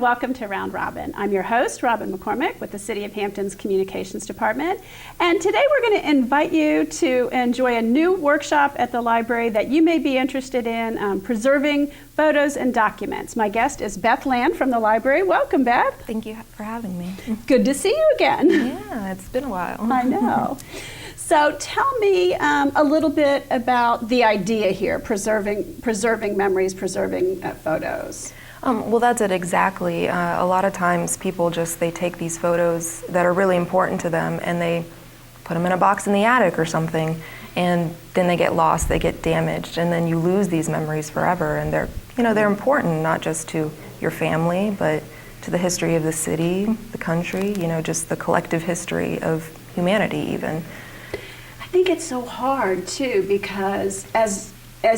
and welcome to Round Robin. I'm your host, Robin McCormick, with the City of Hampton's Communications Department. And today we're going to invite you to enjoy a new workshop at the library that you may be interested in, preserving photos and documents. My guest is Beth Land from the library. Welcome, Beth. Thank you for having me. Good to see you again. Yeah, it's been a while. I know. So tell me a little bit about the idea here, preserving memories, preserving photos. Well, that's it exactly. A lot of times people they take these photos that are really important to them and they put them in a box in the attic or something, and then they get lost, they get damaged, and then you lose these memories forever. And they're important not just to your family, but to the history of the city, the country, just the collective history of humanity even. I think it's so hard too, because as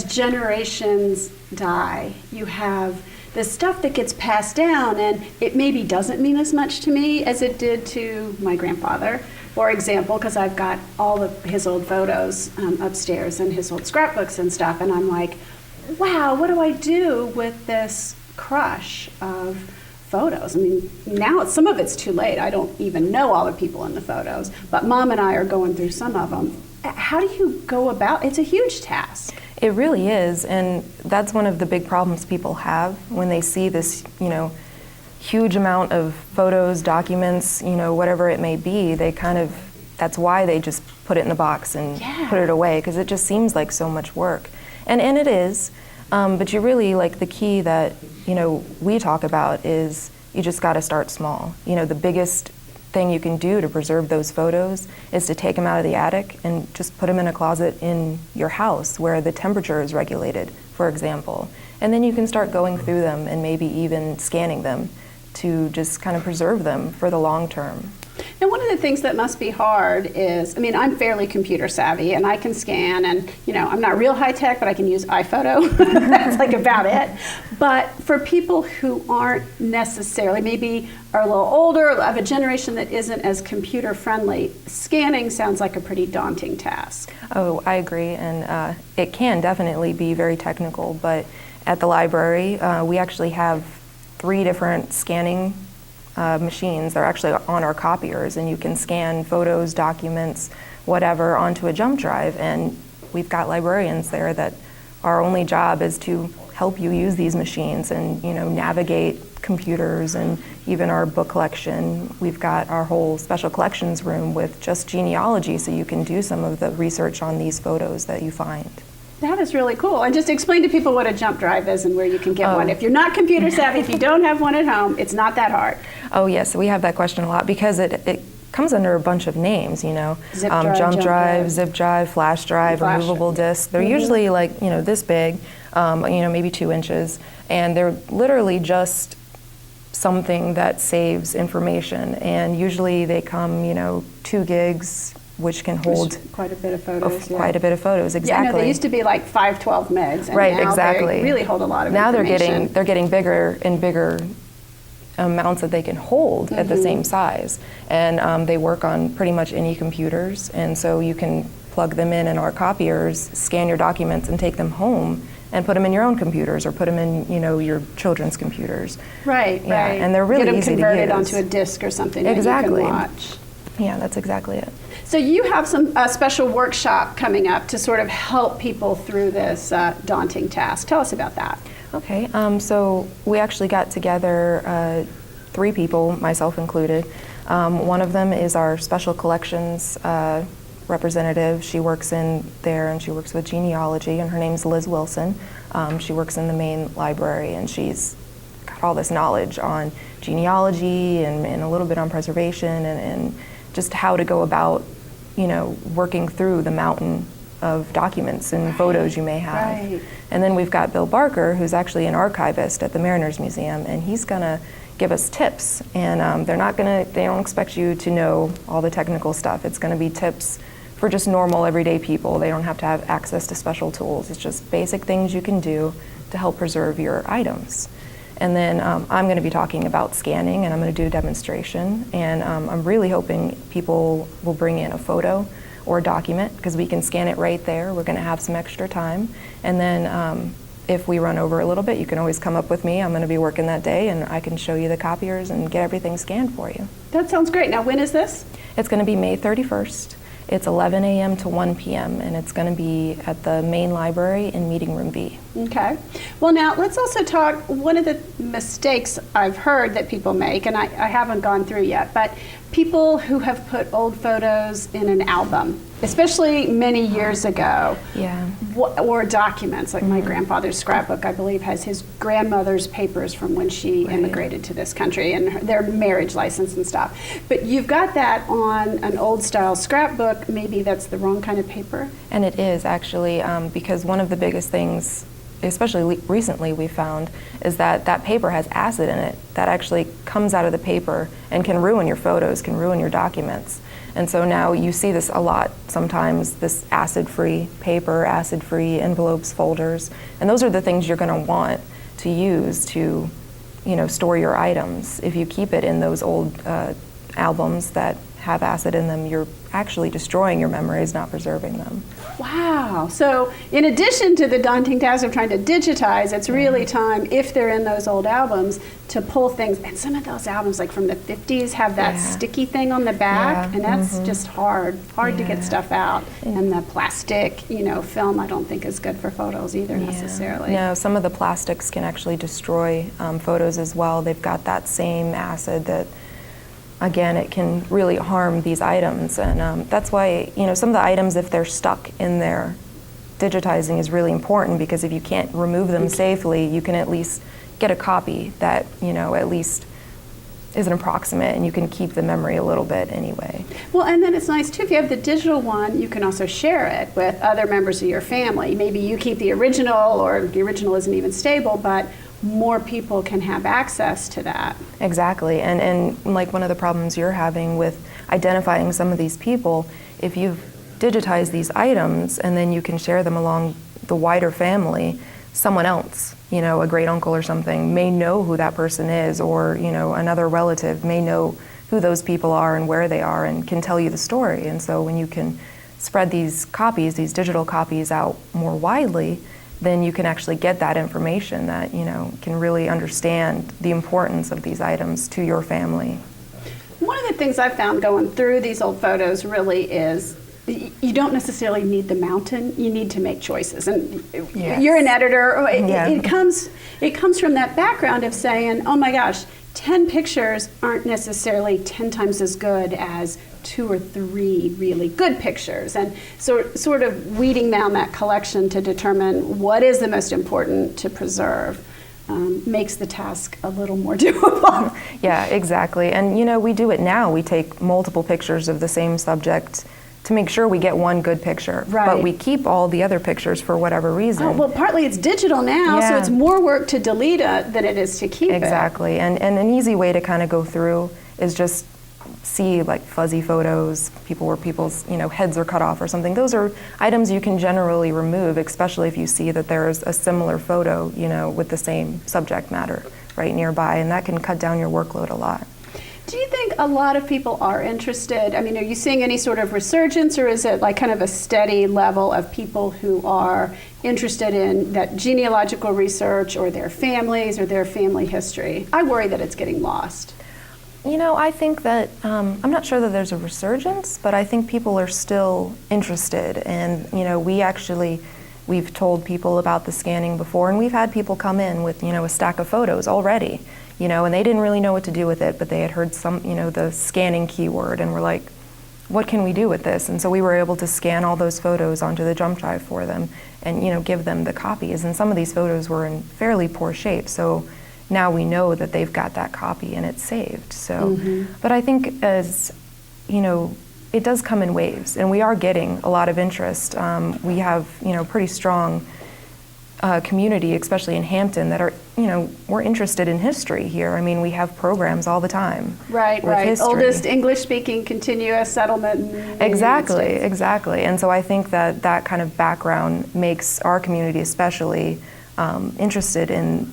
generations die, you have the stuff that gets passed down, and it maybe doesn't mean as much to me as it did to my grandfather, for example, because I've got all of his old photos upstairs and his old scrapbooks and stuff, and I'm like, wow, what do I do with this crush of photos? I mean, now some of it's too late. I don't even know all the people in the photos, but Mom and I are going through some of them. How do you go about? It's a huge task. It really is, and that's one of the big problems people have when they see this, huge amount of photos, documents, whatever it may be. That's why they just put it in a box and put it away, because it just seems like so much work. And it is, but you really, the key that, we talk about is you just got to start small. The biggest thing you can do to preserve those photos is to take them out of the attic and just put them in a closet in your house where the temperature is regulated, for example. And then you can start going through them and maybe even scanning them to just kind of preserve them for the long term. And one of the things that must be hard is, I'm fairly computer savvy and I can scan, and I'm not real high tech, but I can use iPhoto. That's about it. But for people who aren't necessarily, maybe are a little older, of a generation that isn't as computer friendly, scanning sounds like a pretty daunting task. Oh, I agree, and it can definitely be very technical, but at the library, we actually have 3 different scanning machines. They're actually on our copiers, and you can scan photos, documents, whatever, onto a jump drive. And we've got librarians there that our only job is to help you use these machines and navigate computers, and even our book collection. We've got our whole special collections room with just genealogy, so you can do some of the research on these photos that you find. That is really cool. And just explain to people what a jump drive is and where you can get one. If you're not computer savvy, if you don't have one at home, it's not that hard. Oh yes, we have that question a lot because it comes under a bunch of names, Zip drive, jump drive, zip drive, flash drive, removable disk. They're usually this big, maybe 2 inches, and they're literally just something that saves information. And usually they come, 2 gigs, which can hold quite a bit of photos. Quite a bit of photos, exactly. Yeah, no, they used to be 512 megs, and right, now exactly. They really hold a lot of now information. They're getting bigger and bigger amounts that they can hold at the same size, and they work on pretty much any computers, and so you can plug them in our copiers, scan your documents, and take them home and put them in your own computers or put them in your children's computers. Right, yeah, right. And they're really easy to use. Get them converted onto a disc or something exactly. that you can watch. Yeah, that's exactly it. So you have a special workshop coming up to sort of help people through this daunting task. Tell us about that. Okay, so we actually got together 3 people, myself included. One of them is our special collections representative. She works in there and she works with genealogy, and her name's Liz Wilson. She works in the main library, and she's got all this knowledge on genealogy and a little bit on preservation and just how to go about working through the mountain of documents and photos you may have. Right. And then we've got Bill Barker, who's actually an archivist at the Mariners Museum, and he's gonna give us tips. And they don't expect you to know all the technical stuff. It's gonna be tips for just normal everyday people. They don't have to have access to special tools. It's just basic things you can do to help preserve your items. And then I'm going to be talking about scanning, and I'm going to do a demonstration. And I'm really hoping people will bring in a photo or a document, because we can scan it right there. We're going to have some extra time. And then if we run over a little bit, you can always come up with me. I'm going to be working that day, and I can show you the copiers and get everything scanned for you. That sounds great. Now, when is this? It's going to be May 31st. It's 11 a.m. to 1 p.m., and it's going to be at the main library in Meeting Room B. Okay. Well, now let's also talk, one of the mistakes I've heard that people make, and I haven't gone through yet, but people who have put old photos in an album, especially many years ago, Yeah. or documents, like my grandfather's scrapbook, I believe, has his grandmother's papers from when she immigrated to this country and their marriage license and stuff. But you've got that on an old style scrapbook. Maybe that's the wrong kind of paper. And it is actually, because one of the biggest things, especially recently, we found is that that paper has acid in it that actually comes out of the paper and can ruin your photos, can ruin your documents. And so now you see this a lot sometimes, this acid-free paper, acid-free envelopes, folders, and those are the things you're going to want to use to, store your items. If you keep it in those old albums that have acid in them, you're actually destroying your memories, not preserving them. Wow. So in addition to the daunting task of trying to digitize, it's really time, if they're in those old albums, to pull things. And some of those albums, like from the 50s, have that sticky thing on the back, and that's just hard to get stuff out. And the plastic, film, I don't think is good for photos either necessarily. No, some of the plastics can actually destroy photos as well. They've got that same acid that, again, it can really harm these items, and that's why some of the items, if they're stuck in there, digitizing is really important, because if you can't remove them safely, you can at least get a copy that at least is an approximate, and you can keep the memory a little bit anyway. Well, and then it's nice too, if you have the digital one, you can also share it with other members of your family. Maybe you keep the original, or the original isn't even stable, but more people can have access to that. Exactly, and like one of the problems you're having with identifying some of these people, if you've digitized these items and then you can share them along the wider family, someone else, a great uncle or something, may know who that person is, or another relative may know who those people are and where they are, and can tell you the story. And so when you can spread these copies, these digital copies, out more widely, then you can actually get that information that, can really understand the importance of these items to your family. One of the things I've found going through these old photos really is you don't necessarily need the mountain, you need to make choices. And you're an editor, it comes from that background of saying, oh my gosh, 10 pictures aren't necessarily 10 times as good as 2 or 3 really good pictures, and so sort of weeding down that collection to determine what is the most important to preserve makes the task a little more doable. Yeah, exactly. And we do it now. We take multiple pictures of the same subject to make sure we get one good picture. Right. But we keep all the other pictures for whatever reason. Oh, well, partly it's digital now, so it's more work to delete it than it is to keep it. Exactly. And an easy way to kind of go through is just see like fuzzy photos, where people's heads are cut off or something. Those are items you can generally remove, especially if you see that there's a similar photo, with the same subject matter right nearby, and that can cut down your workload a lot. Do you think a lot of people are interested? I mean, are you seeing any sort of resurgence, or is it like kind of a steady level of people who are interested in that genealogical research, or their families, or their family history? I worry that it's getting lost. I think that, I'm not sure that there's a resurgence, but I think people are still interested. And, we've told people about the scanning before, and we've had people come in with, a stack of photos already, and they didn't really know what to do with it, but they had heard the scanning keyword, and were like, what can we do with this? And so we were able to scan all those photos onto the jump drive for them and, give them the copies. And some of these photos were in fairly poor shape, so now we know that they've got that copy and it's saved. So, but I think as, it does come in waves, and we are getting a lot of interest. We have, pretty strong community, especially in Hampton, that are, we're interested in history here. I mean, we have programs all the time. Right. History. Oldest English-speaking continuous settlement in the United States. Exactly. And so I think that that kind of background makes our community especially interested in,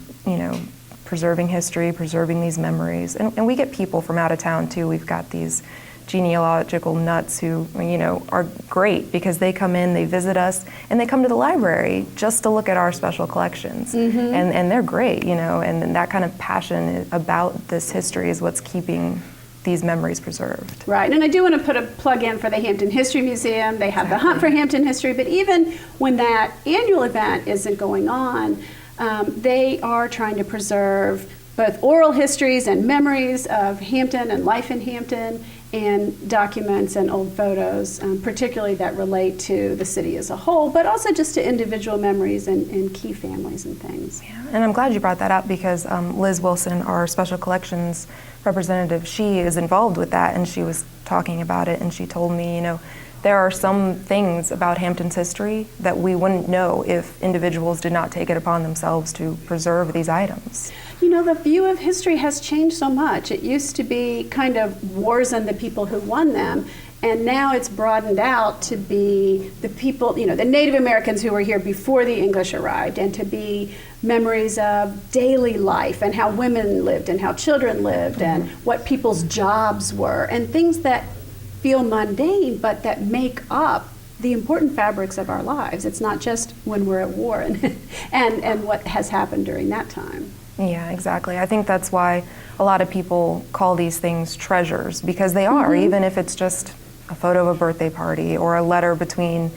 preserving history, preserving these memories. And we get people from out of town too. We've got these genealogical nuts who, are great because they come in, they visit us, and they come to the library just to look at our special collections. And they're great, and that kind of passion about this history is what's keeping these memories preserved. Right, and I do want to put a plug in for the Hampton History Museum. They have the Hunt for Hampton History, but even when that annual event isn't going on, they are trying to preserve both oral histories and memories of Hampton and life in Hampton, and documents and old photos, particularly that relate to the city as a whole, but also just to individual memories and key families and things. Yeah, and I'm glad you brought that up because Liz Wilson, our special collections representative, she is involved with that, and she was talking about it, and she told me, there are some things about Hampton's history that we wouldn't know if individuals did not take it upon themselves to preserve these items. The view of history has changed so much. It used to be kind of wars and the people who won them, and now it's broadened out to be the people, the Native Americans who were here before the English arrived, and to be memories of daily life and how women lived and how children lived and what people's jobs were, and things that feel mundane but that make up the important fabrics of our lives. It's not just when we're at war and what has happened during that time. Yeah, exactly. I think that's why a lot of people call these things treasures, because they are, even if it's just a photo of a birthday party or a letter between,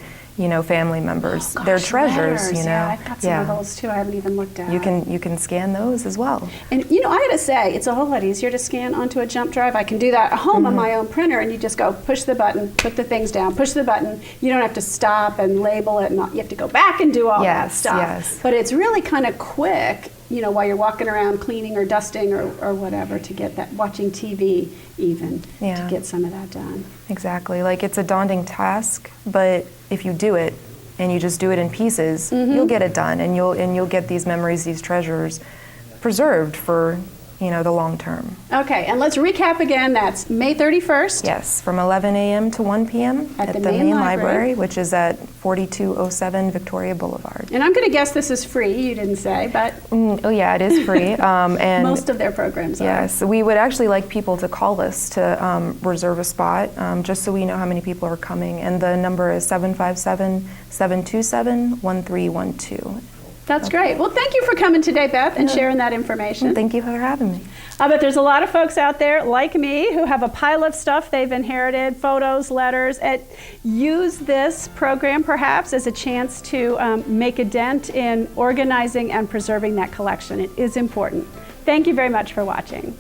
family members. Oh, gosh, they're treasures, letters. Yeah, I've got some of those too. I haven't even looked at. You can scan those as well. And I gotta say, it's a whole lot easier to scan onto a jump drive. I can do that at home on my own printer, and you just go push the button, put the things down, push the button. You don't have to stop and label it, and you have to go back and do all that stuff. Yes. But it's really kind of quick, while you're walking around cleaning or dusting or whatever, to get that, watching TV even, to get some of that done. Exactly. Like, it's a daunting task, but if you do it and you just do it in pieces, you'll get it done, and you'll get these memories, these treasures preserved for the long term. Okay, and let's recap again. That's May 31st. Yes, from 11 a.m. to 1 p.m. at the main library, which is at 4207 Victoria Boulevard. And I'm going to guess this is free. You didn't say, but oh yeah, it is free. And most of their programs are. Yes, we would actually like people to call us to reserve a spot, just so we know how many people are coming. And the number is 757-727-1312. That's great. Well, thank you for coming today, Beth, and sharing that information. Thank you for having me. But there's a lot of folks out there like me who have a pile of stuff they've inherited, photos, letters, and use this program perhaps as a chance to make a dent in organizing and preserving that collection. It is important. Thank you very much for watching.